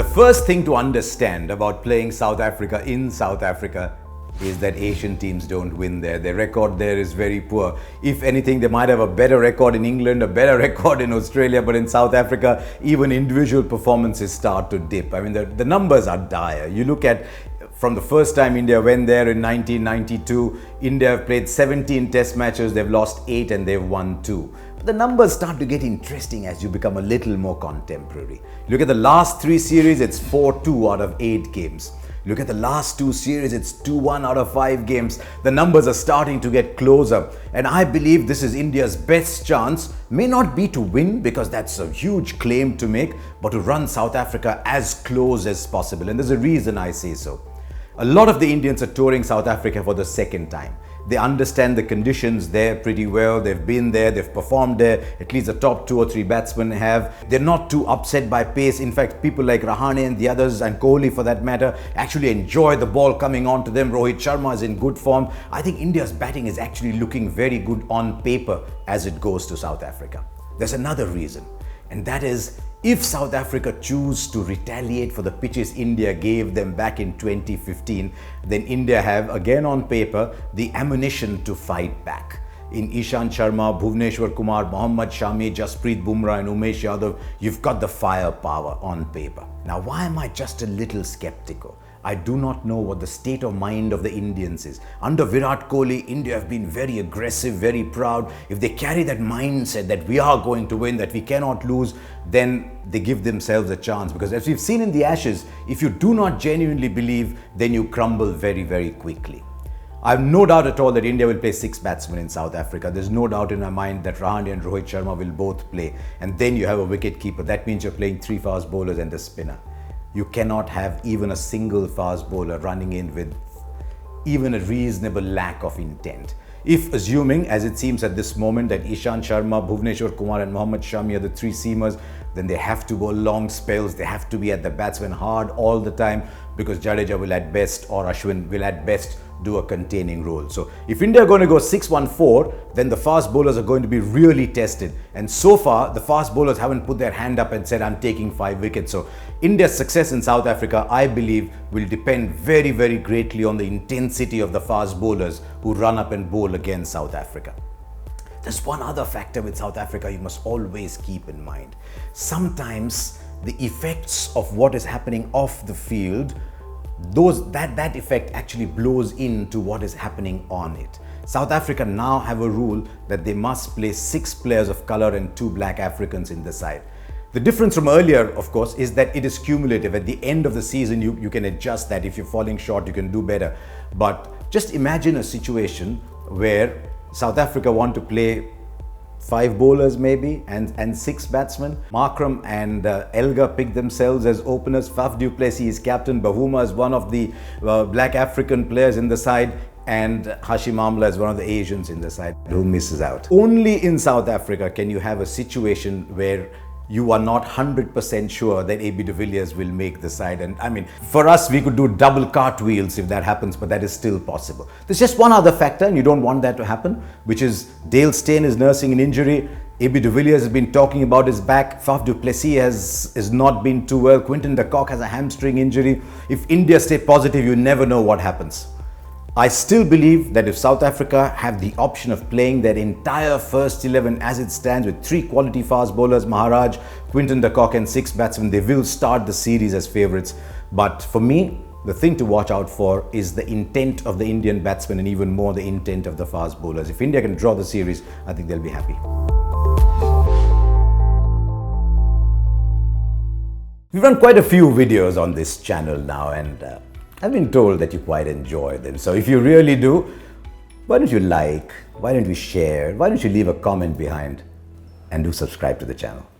The first thing to understand about playing South Africa in South Africa is that Asian teams don't win there. Their record there is very poor. If anything, they might have a better record in England, a better record in Australia, but in South Africa, even individual performances start to dip. I mean, the numbers are dire. You look at from the first time India went there in 1992, India have played 17 test matches, they've lost 8 and they've won 2. But the numbers start to get interesting as you become a little more contemporary. Look at the last 3 series, it's 4-2 out of 8 games. Look at the last 2 series, it's 2-1 out of 5 games. The numbers are starting to get closer. And I believe this is India's best chance, may not be to win because that's a huge claim to make, but to run South Africa as close as possible. And there's a reason I say so. A lot of the Indians are touring South Africa for the second time. They understand the conditions there pretty well. They've been there, they've performed there. At least the top 2 or 3 batsmen have. They're not too upset by pace. In fact, people like Rahane and the others, and Kohli for that matter, actually enjoy the ball coming on to them. Rohit Sharma is in good form. I think India's batting is actually looking very good on paper as it goes to South Africa. There's another reason, and that is if South Africa choose to retaliate for the pitches India gave them back in 2015, then India have, again on paper, the ammunition to fight back. In Ishant Sharma, Bhuvneshwar Kumar, Mohammad Shami, Jasprit Bumrah and Umesh Yadav, you've got the firepower on paper. Now, why am I just a little skeptical? I do not know what the state of mind of the Indians is. Under Virat Kohli, India have been very aggressive, very proud. If they carry that mindset that we are going to win, that we cannot lose, then they give themselves a chance. Because as we've seen in the Ashes, if you do not genuinely believe, then you crumble very, very quickly. I have no doubt at all that India will play 6 batsmen in South Africa. There's no doubt in my mind that Rahane and Rohit Sharma will both play. And then you have a wicket keeper. That means you're playing 3 fast bowlers and a spinner. You cannot have even a single fast bowler running in with even a reasonable lack of intent. If assuming, as it seems at this moment, that Ishant Sharma, Bhuvneshwar Kumar and Mohammad Shami are the 3 seamers, then they have to bowl long spells. They have to be at the batsman hard all the time because Jadeja will at best, or Ashwin will at best, do a containing role. So if India are going to go 6-1-4, then the fast bowlers are going to be really tested. And so far, the fast bowlers haven't put their hand up and said, I'm taking 5 wickets. So India's success in South Africa, I believe, will depend very, very greatly on the intensity of the fast bowlers who run up and bowl against South Africa. There's one other factor with South Africa you must always keep in mind. Sometimes the effects of what is happening off the field, that effect actually blows into what is happening on it. South Africa now have a rule that they must play 6 players of color and 2 black Africans in the side. The difference from earlier, of course, is that it is cumulative. At the end of the season, you can adjust that. If you're falling short, you can do better. But just imagine a situation where South Africa want to play 5 bowlers maybe and 6 batsmen. Markram and Elgar pick themselves as openers. Faf du Plessis is captain. Bavuma is one of the black African players in the side. And Hashim Amla is one of the Asians in the side. Who misses out? Only in South Africa can you have a situation where you are not 100% sure that AB de Villiers will make the side. And I mean, for us, we could do double cartwheels if that happens, but that is still possible. There's just one other factor, and you don't want that to happen, which is Dale Steyn is nursing an injury. AB de Villiers has been talking about his back. Faf du Plessis has not been too well. Quinton de Kock has a hamstring injury. If India stay positive, you never know what happens. I still believe that if South Africa have the option of playing their entire first 11 as it stands with 3 quality fast bowlers, Maharaj, Quinton de Kock and 6 batsmen, they will start the series as favourites. But for me, the thing to watch out for is the intent of the Indian batsmen and even more the intent of the fast bowlers. If India can draw the series, I think they'll be happy. We've run quite a few videos on this channel now, and I've been told that you quite enjoy them. So if you really do, why don't you like, why don't you share, why don't you leave a comment behind, and do subscribe to the channel.